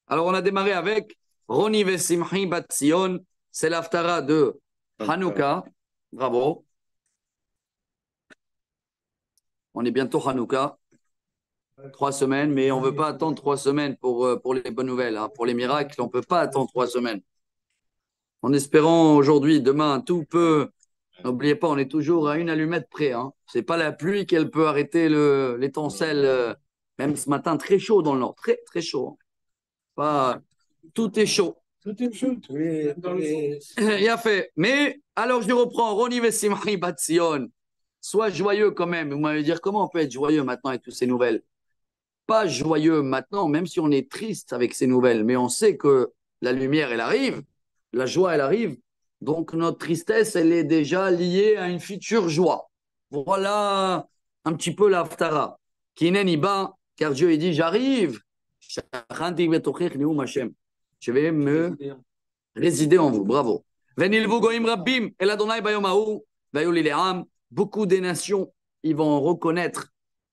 Alors, on a démarré avec Roni Vesimchi Bat Sion. C'est l'Haftara de Hanouka. Bravo. On est bientôt Hanouka. 3 semaines, mais on ne veut pas attendre 3 semaines pour les bonnes nouvelles. Hein. Pour les miracles, on ne peut pas attendre 3 semaines. En espérant aujourd'hui, demain, tout peut. N'oubliez pas, on est toujours à une allumette près. Hein. Ce n'est pas la pluie qu'elle peut arrêter l'étincelle. Même ce matin, très chaud dans le nord. Très, très chaud. Hein. Pas... Tout est chaud. Tout est chaud. Il a fait. Mais alors je reprends. Roni Vesimchi Bat Sion. Sois joyeux quand même. Vous m'allez dire comment on peut être joyeux maintenant avec toutes ces nouvelles. Pas joyeux maintenant, même si on est triste avec ces nouvelles, mais on sait que la lumière, elle arrive, la joie, elle arrive. Donc notre tristesse, elle est déjà liée à une future joie. Voilà un petit peu l'Haftara. Kinen Iba, car Dieu il dit j'arrive. Je vais me résider en vous. Bravo. Beaucoup des nations, ils vont reconnaître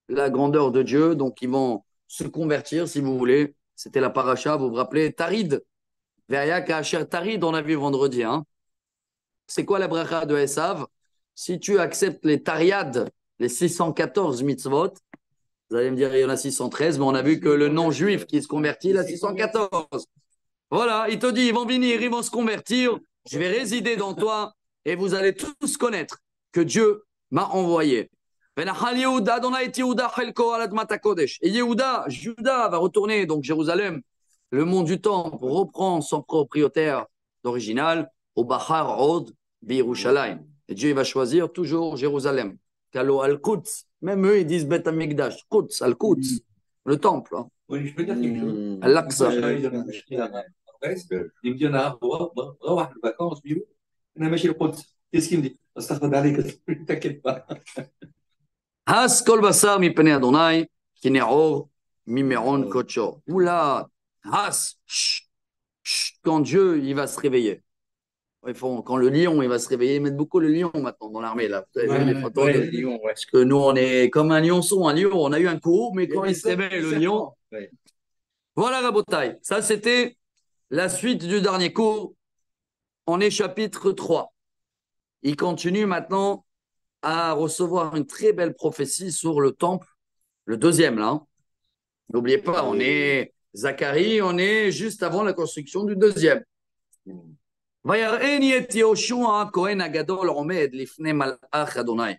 la grandeur de Dieu, donc ils vont se convertir, si vous voulez. C'était la paracha, vous vous rappelez, Tarid. Veaya Kacher Tarid, on a vu vendredi. Hein. C'est quoi la bracha de Esav? Si tu acceptes les Tariad, les 614 mitzvot, vous allez me dire, il y en a 613, mais on a vu que le non-juif qui se convertit, il a 614. Voilà, il te dit, ils vont venir, ils vont se convertir, je vais résider dans toi, et vous allez tous connaître que Dieu m'a envoyé. Et Yehuda, Juda va retourner, donc Jérusalem, le mont du Temple, reprend son propriétaire d'original, au Bahar Od, Birushalayim. Et Dieu il va choisir toujours Jérusalem. Kalo al-Quds, même eux ils disent Bet Amikdash, Quds, al-Quds, le temple. Hein. Oui, je peux dire quelque chose. Al-Aqsa. Il me dit انا روح الفاكونس بيقول انا ماشي القدس qu'est-ce qu'il me dit استغفر عليك t'inquiète pas. Has kol basar mi pene Adonai, ki ne'or mi meron kocho. Oula, has, quand Dieu il va se réveiller. Quand le lion il va se réveiller, ils mettent beaucoup le lion maintenant dans l'armée. Là. Vous avez vu les photos de lion, ouais. Parce que nous on est comme un lionceau, un lion. On a eu un coup, mais quand il se réveille, le lion. Ouais. Voilà Rabotai. Ça c'était la suite du dernier cours. On est chapitre 3. Il continue maintenant à recevoir une très belle prophétie sur le temple, le deuxième là. N'oubliez pas, on est Zacharie, on est juste avant la construction du deuxième. ויראני את יהושע הכהן הגדול עומד לפני מלאך אדוני,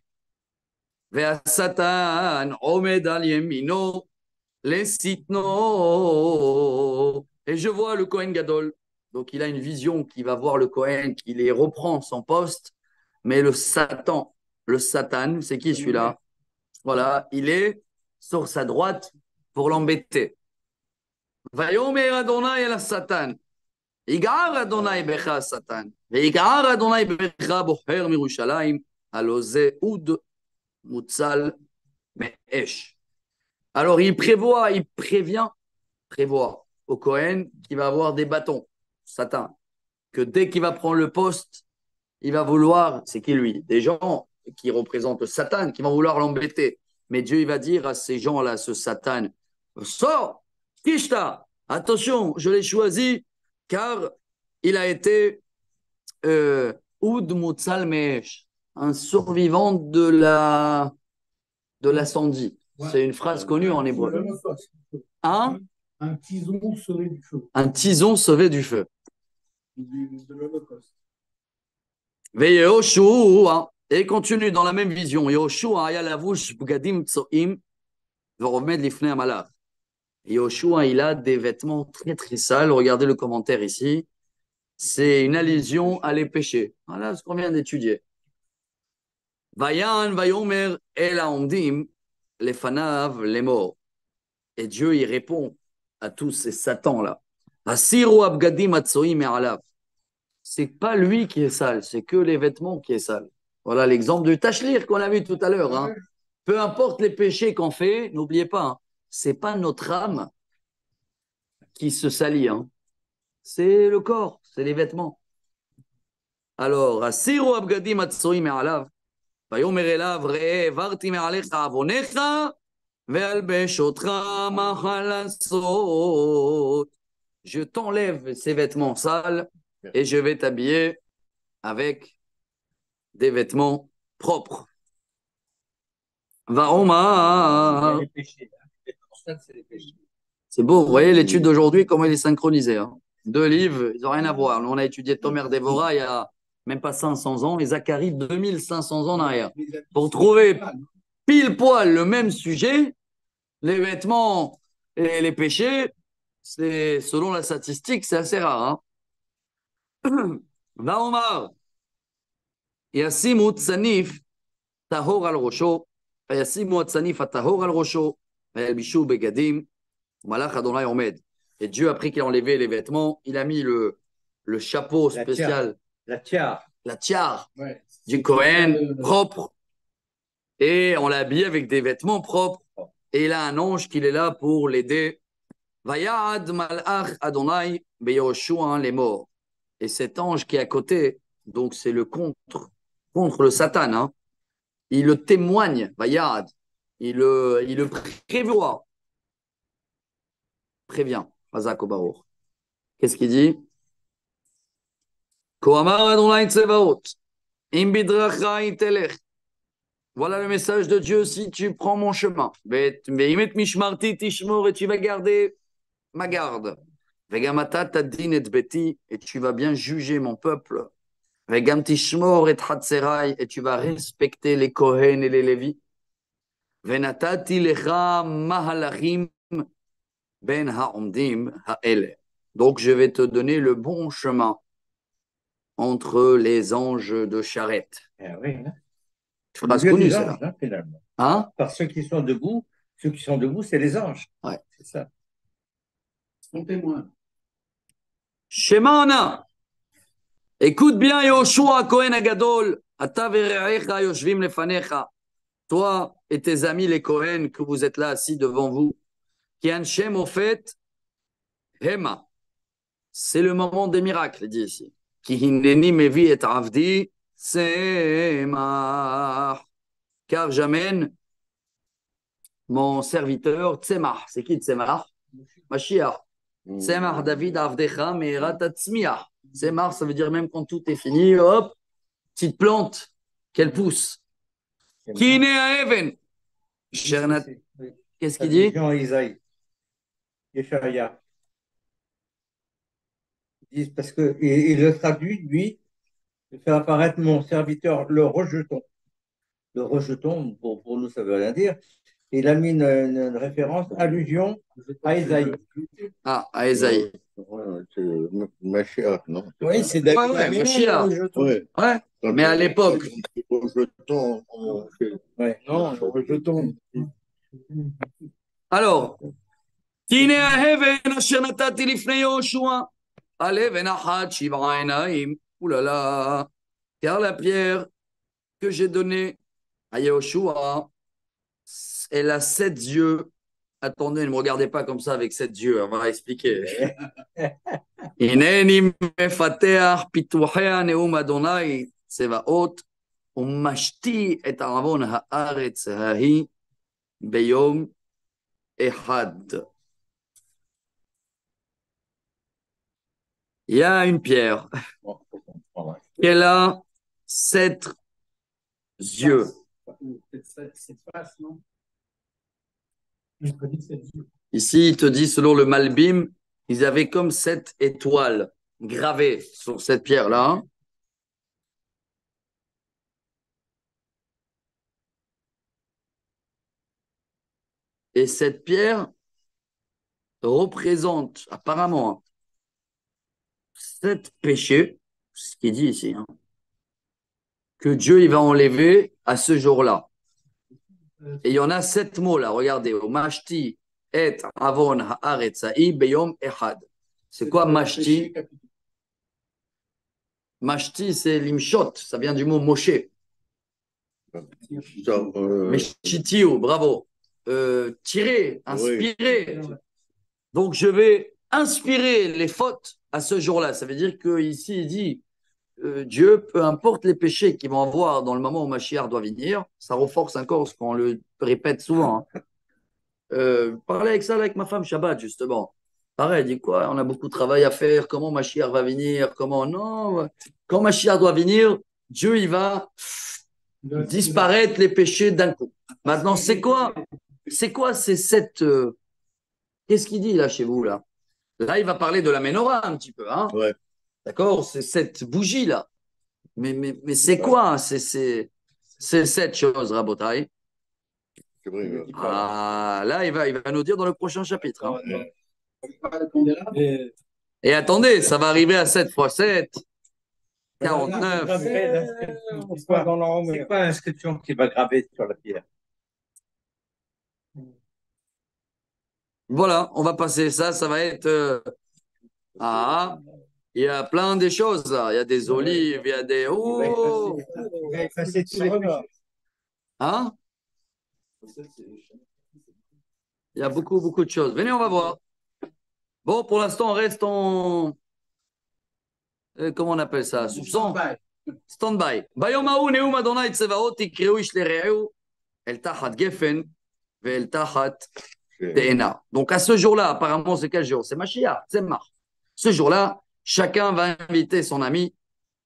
והשטן עומד על ימינו לשטנו. Et je vois le Kohen Gadol. Donc il a une vision qui va voir le Kohen, qui les reprend son poste, mais le Satan, c'est qui celui-là? Voilà, il est sur sa droite pour l'embêter. ויאמר אדוני אל השטן, יגער אדוני בך השטן, ויגער אדוני בך בוחר מירושלים, הלא זה אוד מוצל מאש. Alors il prévoit au Cohen qu'il va avoir des bâtons, Satan, que dès qu'il va prendre le poste, il va vouloir, c'est qui lui? Des gens qui représentent Satan, qui vont vouloir l'embêter. Mais Dieu, il va dire à ces gens-là, ce Satan, sors, Kishta, attention, je l'ai choisi, car il a été Oud Mutsal Meesh, un survivant de l'incendie. Ouais. C'est une phrase connue en hébreu. Un tison sauvé du feu. Un tison sauvé du feu. De l'Holocauste. Veyehoshua, et il continue dans la même vision. Yehoshua aya lavush bgadim tsoim veromed lifnei hamalach. Yehoshua, il a des vêtements très très sales. Regardez le commentaire ici. C'est une allusion à les péchés. Voilà ce qu'on vient d'étudier. Vayan vayomer el haomdim lefanav lemor. Et Dieu, il répond à tous ces satans-là. Asiru abgadim atsoim me'alav. C'est pas lui qui est sale, c'est que les vêtements qui est sale. Voilà l'exemple du tachlir qu'on a vu tout à l'heure. Hein. Peu importe les péchés qu'on fait, n'oubliez pas, hein, c'est pas notre âme qui se salit. Hein. C'est le corps, c'est les vêtements. Alors, asiru abgadim atsoim me'alav. ויאמר אליו ראה העברתי מעליך עווניך ואלבש אותך מחלצות. je t'enlève ces vêtements sales et je vais t'habiller avec des vêtements propres. Va Omar. Les péchés. Les constats, c'est les péchés. C'est beau, vous voyez l'étude d'aujourd'hui, comment il est synchronisé. Hein. Deux livres, ils n'ont rien à voir. Nous, on a étudié Tomer Dévorah il y a même pas 500 ans et Zacharie 2500 ans en arrière. Pour trouver pile poil le même sujet, les vêtements et les péchés, c'est selon la statistique, c'est assez rare. Hein. Va Omar. ישימו צניף טהור על ראשו, וישימו הצניף הטהור על ראשו, וילבישו בגדים, ומלאך אדוני עומד. Et Dieu, après qu'il a enlevé les vêtements, il a mis le chapeau spécial, La tiare. la tiare Ouais. du Kohen, propre, et on l'a habillé avec des vêtements propres, et il a un ange qui est là pour l'aider. Vayad malach Adonai beyoshua les morts. Et cet ange qui est à côté, donc c'est le contre le Satan, hein, il le témoigne, Vayad, il le prévient, Hazak Baruch. Qu'est-ce qu'il dit? Voilà le message de Dieu si tu prends mon chemin. Et tu vas garder ma garde. Et tu vas bien juger mon peuple. Et tu vas respecter les Kohen et les Lévi. Donc je vais te donner le bon chemin entre les anges de charrette. Oui, hein. Phrase connue, c'est là. Hein, finalement. Hein? Par ceux qui sont debout, c'est les anges. Ouais. C'est ça. Son témoin. Shemana. Écoute bien, Yoshua, Kohen Agadol, Ata ve're'echa yoshvim lefanecha. Toi et tes amis les Kohen, que vous êtes là assis devant vous, qui Shem au fait, Hema. C'est le moment des miracles, il dit ici. Ki hineni mevi et avdi, Tzemach. Car j'amène mon serviteur Tzemach. C'est qui Tzemach? Mashiach. Tzemach David Avdecha Me'erat Tzmiach. Tzemach, ça veut dire même quand tout est fini, hop, petite plante, qu'elle pousse. Qui naît à Even? Qu'est-ce qu'il dit? Jean Isaïe. Yeshaya. Parce qu'il le traduit, lui, il fait apparaître mon serviteur, le rejeton. Le rejeton, pour nous, ça veut rien dire. Il a mis une référence, allusion à Isaïe. Ah, à Isaïe. C'est Mashiach, non? Oui, c'est d'accord. Ouais, Mashiach. Ouais. Ouais, mais à l'époque. Rejeton. Ouais, non, le rejeton. Alors, Kine האבן אשר נתתי לפני יהושע, על אבן אחת שבעה עיניים, oulala, car la pierre que j'ai donnée à Yehoshua, elle a 7 yeux. Attendez, ne me regardez pas comme ça avec 7 yeux, on va expliquer. הנני מפתח פיתוחי נאום אדוני צבאות, ומשתי את עוון הארץ ההיא ביום אחד. Il y a une pierre. Elle a 7 yeux. Ici, il te dit, selon le Malbim, ils avaient comme 7 étoiles gravées sur cette pierre-là. Et cette pierre représente apparemment 7 péchés, ce qui est dit ici, hein, que Dieu il va enlever à ce jour-là. Et il y en a 7 mots là, regardez. Mashti et avon haaretzai beyom echad. C'est quoi Mashti? Mashti, c'est limshot, ça vient du mot Moshe. Meshitio, bravo. Tirer, inspirer. Oui. Donc je vais inspirer les fautes à ce jour-là. Ça veut dire qu'ici, il dit Dieu, peu importe les péchés qu'ils vont avoir dans le moment où Mashiach doit venir, ça renforce encore ce qu'on le répète souvent. Hein. Parler avec ça avec ma femme Shabbat, justement. Pareil, il dit quoi? On a beaucoup de travail à faire. Comment Mashiach va venir? Comment non? Quand Mashiach doit venir, Dieu il va disparaître les péchés d'un coup. Maintenant, c'est quoi? C'est quoi? C'est cette. Qu'est-ce qu'il dit là chez vous là? Là, il va parler de la menorah un petit peu, hein? Ouais, D'accord? C'est cette bougie là. Mais c'est quoi? C'est cette chose, Rabotai. c'est vrai. Ah, là, il va nous dire dans le prochain chapitre, hein. Ouais. Et attendez, ça va arriver à 7 fois 7, 49. C'est pas l'inscription qui va graver sur la pierre. Voilà, on va passer ça. Ça va être. Ah, il y a plein de choses là. Il y a des olives, il y a des. Oh! Il va effacer tous les péchés. Hein? Il y a beaucoup, beaucoup de choses. Venez, on va voir. Bon, pour l'instant, on reste en. Comment on appelle ça? Stand-by. ביום ההוא נאום אדוני צבאות יקראו איש לרעהו אל תחת גפן ואל תחת תאנה. Donc à ce jour-là, apparemment, c'est quel jour? C'est Mashiach, c'est Mar. Ce jour-là, chacun va inviter son ami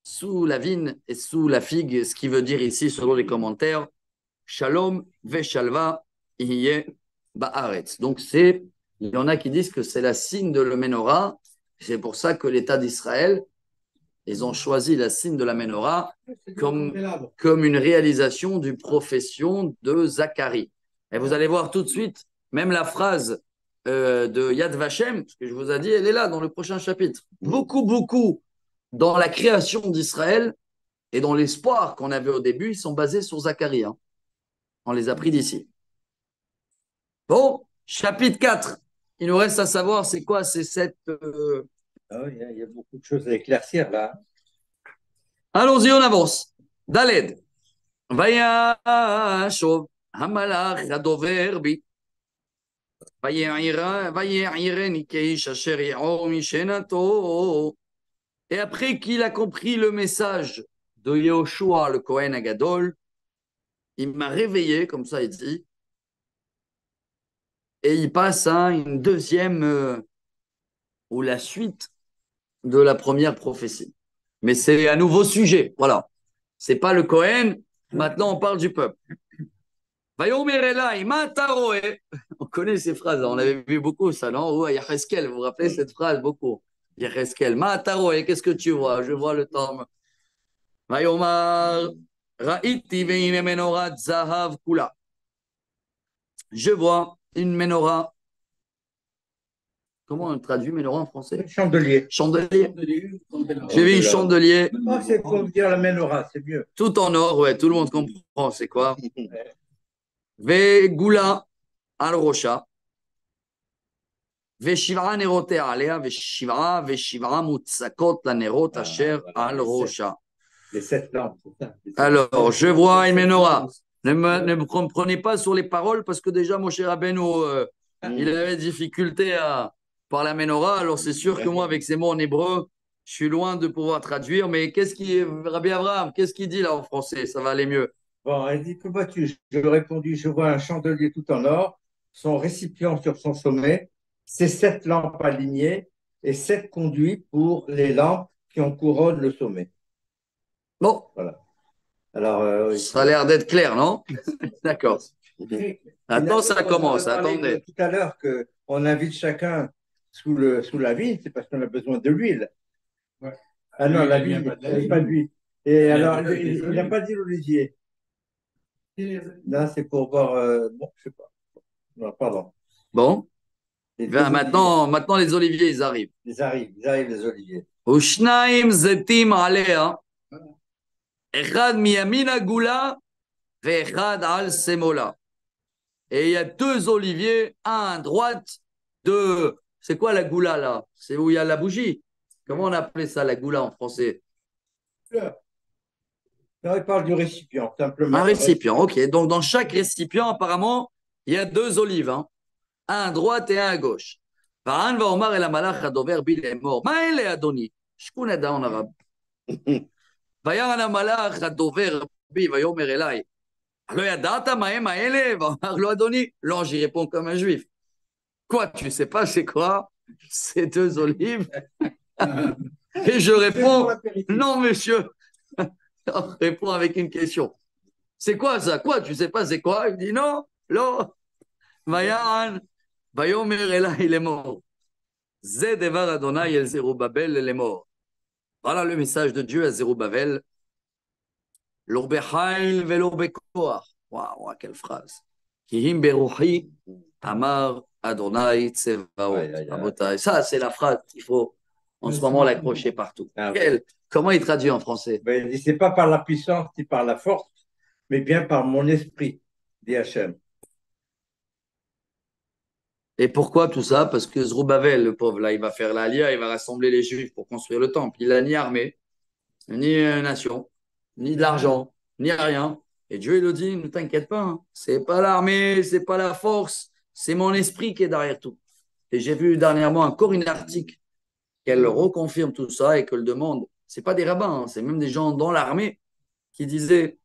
sous la vigne et sous la figue, ce qui veut dire ici, selon les commentaires, Shalom veshalva iye ba'aretz. Donc il y en a qui disent que c'est la signe de la menorah. C'est pour ça que l'État d'Israël, ils ont choisi la signe de la menorah comme une réalisation du profession de Zacharie. Et vous allez voir tout de suite, même la phrase de Yad Vashem, ce que je vous ai dit, elle est là dans le prochain chapitre. Beaucoup, beaucoup dans la création d'Israël et dans l'espoir qu'on avait au début, ils sont basés sur Zacharie, hein. On les a pris d'ici. Bon, chapitre 4. Il nous reste à savoir c'est quoi, c'est cette... Il y a beaucoup de choses à éclaircir là. Allons-y, on avance. Daled. וישוב המלאך הדובר בי, ויעירני כאיש אשר יעור משנתו. Et après qu'il a compris le message de Yehoshua, le Kohen Agadol, il m'a réveillé, comme ça il dit, et il passe à une deuxième, ou la suite de la première prophétie. Mais c'est un nouveau sujet, voilà. C'est pas le Kohen, maintenant on parle du peuple. On connaît ces phrases, on avait vu beaucoup ça, non? Ouais, Yaheskel, vous vous rappelez cette phrase beaucoup? Yaheskel, Mataroe, qu'est-ce que tu vois? Je vois le temps. Je vois une menorah. Comment on traduit menorah en français? Chandelier. Chandelier. J'ai vu un chandelier. Oh, c'est pour dire la menorah, c'est mieux. Tout en or, ouais, tout le monde comprend, c'est quoi? Ve'gula al rosha. ושבעה נרותיה עליה, ושבעה מוצקות לנרות אשר על ראשה. Les 7 lampes, c'est ça. Alors, je vois une menorah. Ne me comprenez pas sur les paroles parce que déjà, mon cher Rabbeinu, il avait des difficultés par la menorah. Alors, c'est sûr que moi, avec ces mots en hébreu, je suis loin de pouvoir traduire. Mais Rabbi Abraham, qu'est-ce qu'il dit là en français? Ça va aller mieux. Bon, elle dit, que vois-tu? Je lui ai répondu, je vois un chandelier tout en or, son récipient sur son sommet, ses 7 lampes alignées et 7 conduits pour les lampes qui en couronnent le sommet. Bon, Voilà. Alors, ça a l'air d'être clair, non? D'accord. Attends, ça commence. On a parlé Attendez. tout à l'heure qu'on invite chacun sous la vigne, c'est parce qu'on a besoin de l'huile. Ouais. Ah non, la Il y a vigne, pas de il n'y a pas d'huile. Et alors, il n'a pas dit l'olivier. Là, c'est pour voir. Bon, je sais pas. Non, pardon. Bon, Les ben, maintenant, les oliviers, ils arrivent. Ils arrivent, les oliviers. ושניים זיתים עליה, אחד מימין הגולה ואחד על שמאלה. Et il y a 2 oliviers, un à droite, 2. C'est quoi la goula là? C'est où il y a la bougie. Comment on appelait ça, la goula en français? Non, il parle du récipient, simplement. Un récipient, ok. Donc dans chaque récipient, apparemment, il y a 2 olives, hein. Un à droite et un à gauche. והען ואומר אל המלאך הדובר בי לאמור, מה אלה אדוני? שכון ידע en arabe. ויען המלאך הדובר בי ויאמר אליי, לא ידעת מה הם האלה? ואמר לו אדוני, לא, j'y réponds comme un juif. Quoi, tu sais pas c'est quoi? ces deux olives? Et je réponds, non, monsieur. Je réponds avec une question. C'est quoi ça? Quoi? Tu sais pas c'est quoi? Il dit non, non. Vayan, Vayomer Elai il est mort. Zé devar Adonai el Zerubabel il est mort. Voilà le message de Dieu à Zerubabel. L'orbechail velorbekoach. Waouh, quelle phrase. Kihim beruchi amar Adonai tsevaot. Rabotai. Ça, c'est la phrase qu'il faut en ce moment l'accrocher partout. Ah, Comment il traduit en français? ben, il dit, c'est pas par la puissance ni par la force, mais bien par mon esprit, dit Hachem. Et pourquoi tout ça? Parce que Zerubbabel, le pauvre, là, il va faire l'Alia, il va rassembler les Juifs pour construire le temple. Il n'a ni armée, ni nation, ni de l'argent, ni rien. Et Dieu, il lui dit, ne t'inquiète pas, hein. C'est pas l'armée, c'est pas la force, c'est mon esprit qui est derrière tout. Et j'ai vu dernièrement encore une article qu'elle reconfirme tout ça et qu'elle demande. C'est pas des rabbins, hein, c'est même des gens dans l'armée qui disaient,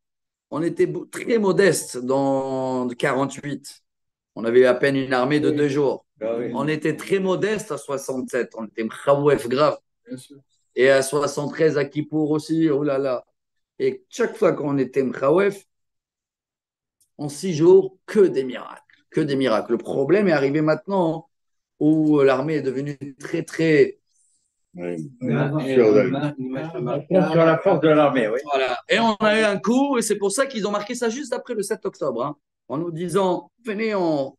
on était très modeste dans 48. On avait à peine une armée de 2 jours. Ah oui. On était très modeste à 67. On était mchaouef grave. Bien sûr. Et à 73 à Kippour aussi. Oh là là. Et chaque fois qu'on était mchaouef, en 6 jours, que des miracles. Que des miracles. Le problème est arrivé maintenant où l'armée est devenue très, très. Oui. Sur la force de l'armée, oui. Voilà. Et on a eu un coup, et c'est pour ça qu'ils ont marqué ça juste après le 7 octobre, hein, en nous disant venez, on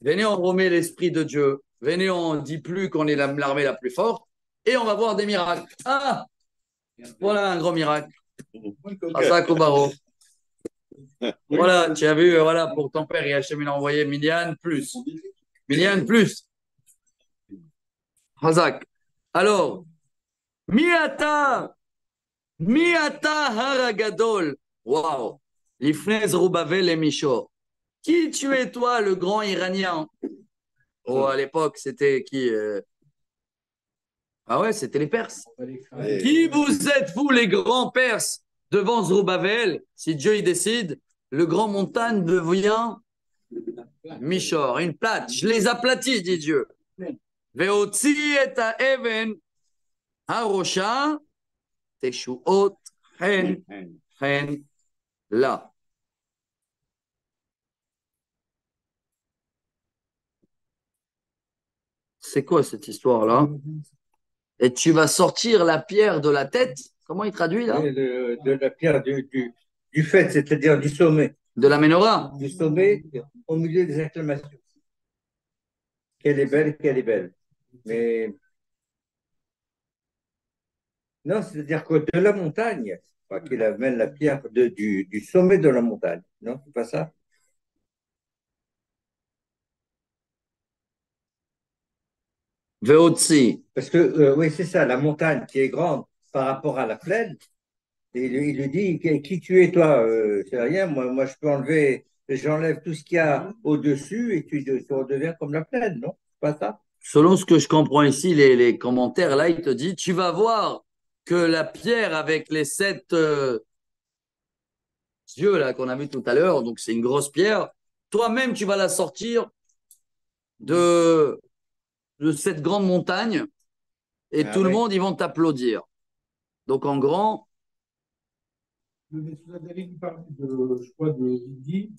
remet l'esprit de Dieu, venez, on ne dit plus qu'on est l'armée la plus forte, et on va voir des miracles. Ah, voilà un gros miracle. Asa Kobaro. Voilà, tu as vu, voilà, pour ton père, il a envoyé Milian plus. Milian plus. Hazak. Alors, Miata Haragadol. Waouh. Lifnez Rubavel et Micho. Qui tu es, toi, le grand Iranien? Oh, à l'époque, c'était qui? Ah ouais, c'était les Perses. Qui vous êtes, vous, les grands Perses, devant Zerubbabel? Si Dieu y décide, le grand montagne devient Michor, une plate. Je les aplatis, dit Dieu. Veotzi et even harosha teshuot hen là. C'est quoi cette histoire-là? Et tu vas sortir la pierre de la tête. Comment il traduit là? Oui, de la pierre du fait, c'est-à-dire du sommet. De la menorah. Du sommet au milieu des acclamations. Qu'elle est belle, qu'elle est belle. Mais non, c'est-à-dire que de la montagne, pas qu'il amène la pierre du sommet de la montagne. Non, c'est pas ça? Veotzi. Parce que, oui, c'est ça, la montagne qui est grande par rapport à la plaine. Et il lui dit, qui tu es toi? C'est rien, moi je peux enlever, j'enlève tout ce qu'il y a au-dessus et tu redeviens comme la plaine, non? C'est pas ça? Selon ce que je comprends ici, les commentaires, là, il te dit, tu vas voir que la pierre avec les 7 yeux là qu'on a vu tout à l'heure, donc c'est une grosse pierre, toi-même, tu vas la sortir de, de cette grande montagne et tout le oui. monde, ils vont t'applaudir. Donc en grand, Le Mesouda David parle je crois, il dit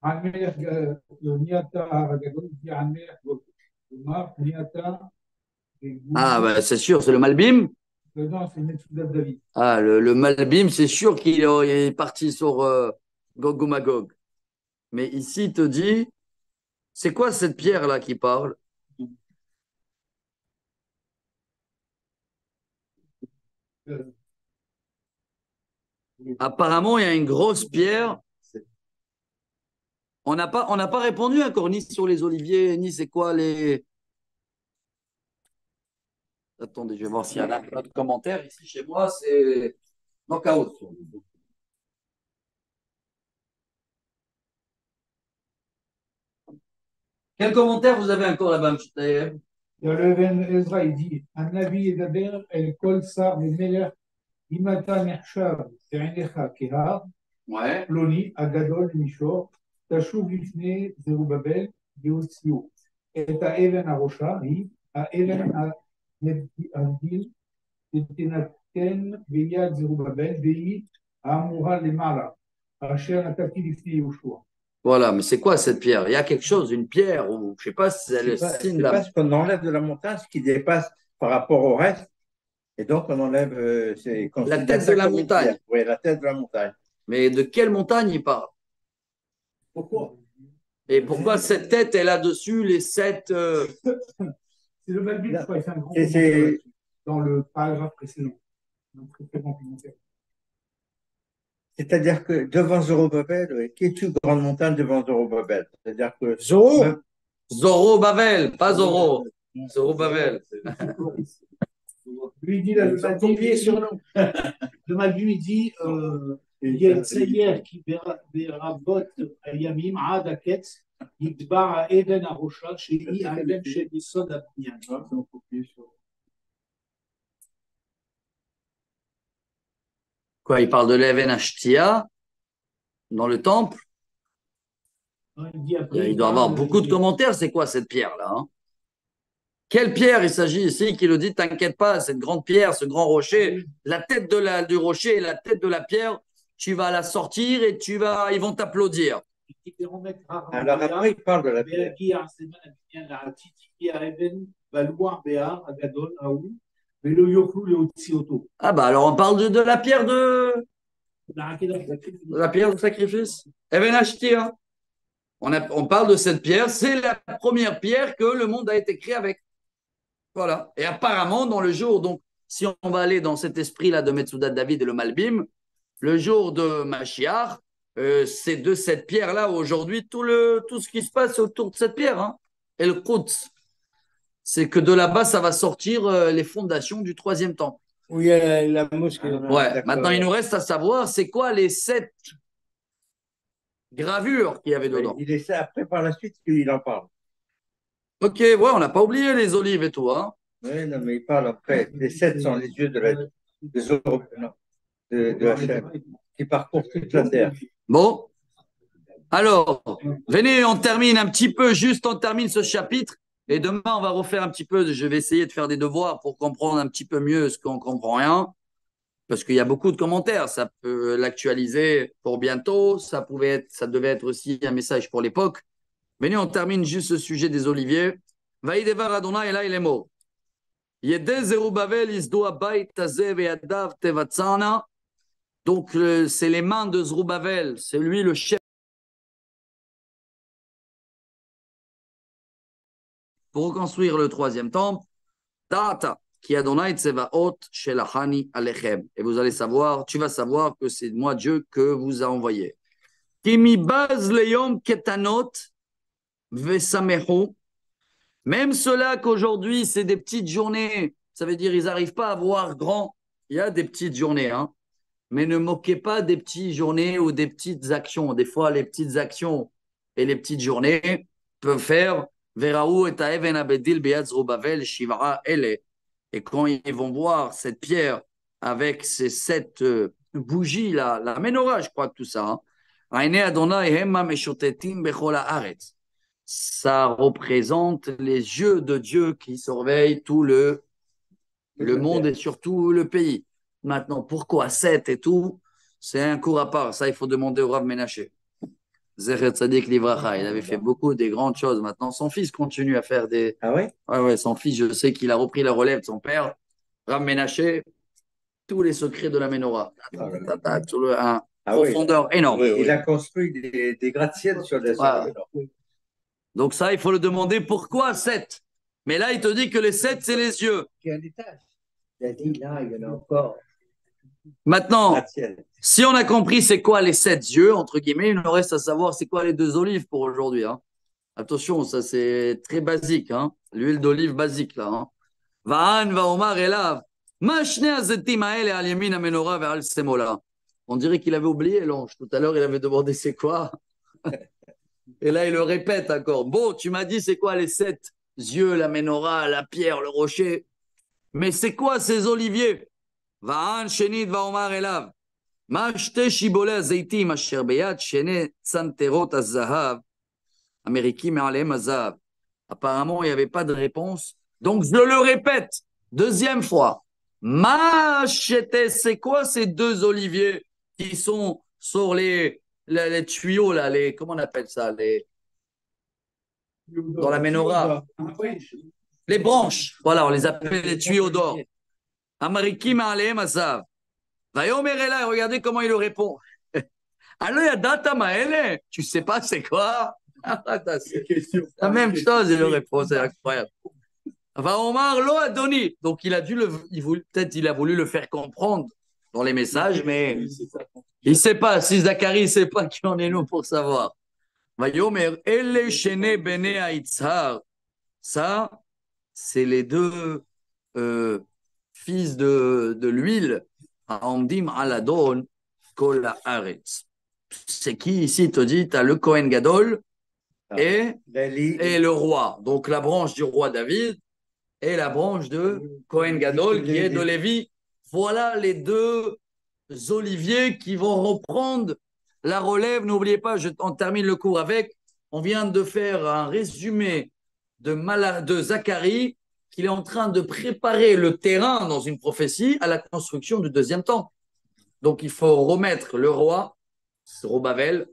Amer, le Niata Aragadol, il dit Amer, Omar, Niata, ah bah, c'est sûr, c'est le Malbim. non, c'est Mesouda David. Ah, le Malbim, c'est sûr qu'il est parti sur Gog ou Magog. Mais ici, il te dit, c'est quoi cette pierre-là qui parle? Apparemment, il y a une grosse pierre. On n'a pas répondu encore ni sur les oliviers, ni c'est quoi les. Attendez, je vais voir s'il y a un autre commentaire. Ici, chez moi, c'est knockout. Quel commentaire vous avez encore là-bas, M. Taïeb? Il y a le Ben Ezra, il dit Un avis Edaber, El Kol Sar, le Meler, Imata Nechshav, Se'inecha Kehar, Ouais. Ploni, Agadol, Mishor, Tashuv Lifne, Zerubabel, Yeotziu. Et à Even Arosha, האבן הדין תינתן ביד זרובבל, והיא האמורה למעלה, אשר נתתי לפני יהושע. Voilà, mais c'est quoi cette pierre? Il y a quelque chose, une pierre, ou je sais pas si c'est le C'est signe pas ce qu'on enlève de la montagne, ce qui dépasse par rapport au reste. Et donc, on enlève la tête de la montagne. Oui, la tête de la montagne. Mais de quelle montagne il parle? Pourquoi? Et pourquoi cette tête est là-dessus, les sept C'est le Malbim, je crois, il fait un grand C'est- commentaire là-dessus, dans le paragraphe précédent. Un très très grand commentaire. C'est-à-dire que devant Zorobabel, qui est une grande montagne devant Zorobabel? C'est-à-dire que Zoro. Zorobabel, pas Zoro. Zorobabel. Lui, il dit là, le Malbim, le Malbim, il dit יהיה צייר כי ברבות הימים עד הקץ ידבר האבן הראשה שהיא האבן של יסוד הבניין. Quoi, il parle de l'Even Ashtia dans le temple? Il doit avoir beaucoup de commentaires. C'est quoi cette pierre-là, hein? Quelle pierre il s'agit ici qui le dit, t'inquiète pas, cette grande pierre, ce grand rocher, la tête du rocher et la tête de la pierre, tu vas la sortir et ils vont t'applaudir. Alors après, il parle de la pierre. Ah bah alors on parle de la pierre de la pierre de sacrifice. Even Ashtia. On parle de cette pierre, c'est la première pierre que le monde a été créé avec. Voilà. Et apparemment, dans le jour, donc, si on va aller dans cet esprit-là de Metsudat David et le Malbim, le jour de Mashiach, c'est de cette pierre-là aujourd'hui tout ce qui se passe autour de cette pierre. Hein. Et le Quds, c'est que de là-bas, ça va sortir les fondations du troisième temple. Où il y a la mosquée. Ouais. Maintenant, il nous reste à savoir, c'est quoi les 7 gravures qu'il y avait dedans. Il essaie après, par la suite, qu'il en parle. Ok, ouais, on n'a pas oublié les olives et tout. Hein. Oui, non, mais il parle après. Les 7 sont les yeux de Hachem, qui parcourent toute la terre. Bon. Alors, venez, on termine un petit peu, on termine ce chapitre. Et demain, on va refaire un petit peu. Je vais essayer de faire des devoirs pour comprendre un petit peu mieux ce qu'on ne comprend rien. Parce qu'il y a beaucoup de commentaires. Ça peut l'actualiser pour bientôt. Ça devait être aussi un message pour l'époque. Venez, on termine juste ce sujet des oliviers. Vaïdevar Adonai Elai Lemo. Yedé Zerubbabel Isdo Abayt Tazeh Ve'adav Tevatzana. Donc, c'est les mains de Zerubbabel. C'est lui le chef. Pour reconstruire le troisième temple. Data. Qui Adonai Tsevaot Shelachani Alechem. Et vous allez savoir, tu vas savoir que c'est moi Dieu que vous a envoyé. Kimi Baz Leyom Ketanot. Même ceux-là qu'aujourd'hui, c'est des petites journées, ça veut dire qu'ils n'arrivent pas à voir grand. Il y a des petites journées, hein. Mais ne moquez pas des petites journées ou des petites actions. Des fois, les petites actions et les petites journées peuvent faire Veraou et Taeven Abedil Beyad Zerubbabel Shivara Ele. Et quand ils vont voir cette pierre avec ces 7 bougies, là, la menorah, je crois que tout ça, hein. Adonai Hemma Meshotetim Bechola Aretz. Ça représente les yeux de Dieu qui surveillent tout le monde et surtout le pays. Maintenant, pourquoi 7 et tout? C'est un cours à part. Ça, il faut demander au Rav Menaché. Zecher Tzadik Livracha. Il avait fait beaucoup des grandes choses. Maintenant, son fils continue à faire des. Ah oui? Ouais, son fils, je sais qu'il a repris la relève de son père. Rav Menaché, tous les secrets de la menorah. Un profondeur énorme. Oui. Il a construit des gratte-ciels sur les voilà. Donc ça, il faut le demander pourquoi 7. Mais là, il te dit que les 7, c'est les yeux. Quel étage? Il a dit là, il y en a encore. Maintenant, si on a compris c'est quoi les 7 yeux, entre guillemets, il nous reste à savoir c'est quoi les 2 olives pour aujourd'hui. Hein. Attention, ça c'est très basique. Hein. L'huile d'olive basique là. Hein. Va'an va'omar elav. On dirait qu'il avait oublié l'ange. Tout à l'heure, il avait demandé c'est quoi. Et là, il le répète encore. Bon, tu m'as dit c'est quoi les 7 yeux, la menorah, la pierre, le rocher. Mais c'est quoi ces oliviers? Va'an shenit va'omar elav. Ma shte shibole azeitim asher beyad shene tsanterot azahav. Amérikim me'aleim azahav. Apparemment, il n'y avait pas de réponse Donc, je le répète, deuxième fois. Machete, c'est quoi ces deux oliviers qui sont sur les tuyaux, là, comment on appelle ça, dans la menorah? Les branches, voilà, on les appelle les tuyaux d'or. Amarikim aleem azav. Vayomer elai, regardez comment il le répond. Allo yadata maele, tu sais pas c'est quoi? C'est la même chose, il le répond, c'est incroyable. Vaomar lo adoni. Donc il a dû peut-être il a voulu le faire comprendre dans les messages, mais il sait pas. Si Zacharie ne sait pas qui en est nous pour savoir. Vayomer ele shene bene aitzar. Ça, c'est les deux fils de l'huile. Haomdim aladon kol haaretz. C'est qui ici, il te dit, tu as le Kohen Gadol et le roi. Donc la branche du roi David et la branche de Kohen Gadol qui est de Lévi. Voilà les deux oliviers qui vont reprendre la relève. N'oubliez pas, on termine le cours avec. On vient de faire un résumé de Zacharie qu'il est en train de préparer le terrain dans une prophétie à la construction du deuxième temple. Donc il faut remettre le roi, Zerubbabel,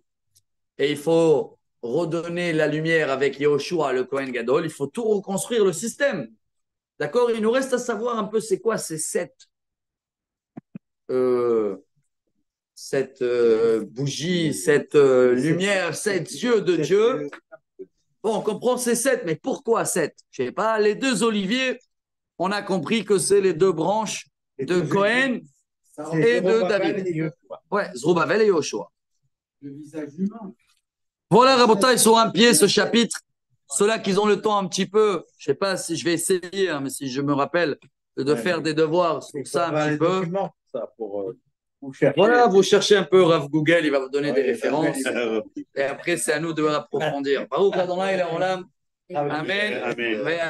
et il faut redonner la lumière avec Yehoshua, le Kohen Gadol. Il faut tout reconstruire le système. D'accord? Il nous reste à savoir un peu c'est quoi ces sept bougies, cette lumière, 7 yeux de Dieu. Bon, on comprend ces 7, mais pourquoi 7? Je ne sais pas. Les deux oliviers, on a compris que c'est les deux branches de Cohen et de David. Ouais, Zerubbabel et Yoshua. Le visage humain. Voilà, Rabotai, sur un pied, ce chapitre. Ceux-là qui ont le temps un petit peu, je ne sais pas si je vais essayer, hein, mais si je me rappelle de faire des devoirs sur ça un petit peu. Voilà, vous cherchez un peu Rav Google, il va vous donner des références. Et après, c'est à nous de approfondir. Baruch Adonai Leolam. Amen.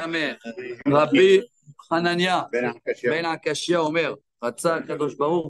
Amen. Rabbi Hanania Ben Akashia Omer. Ratzah Kadosh Baruch.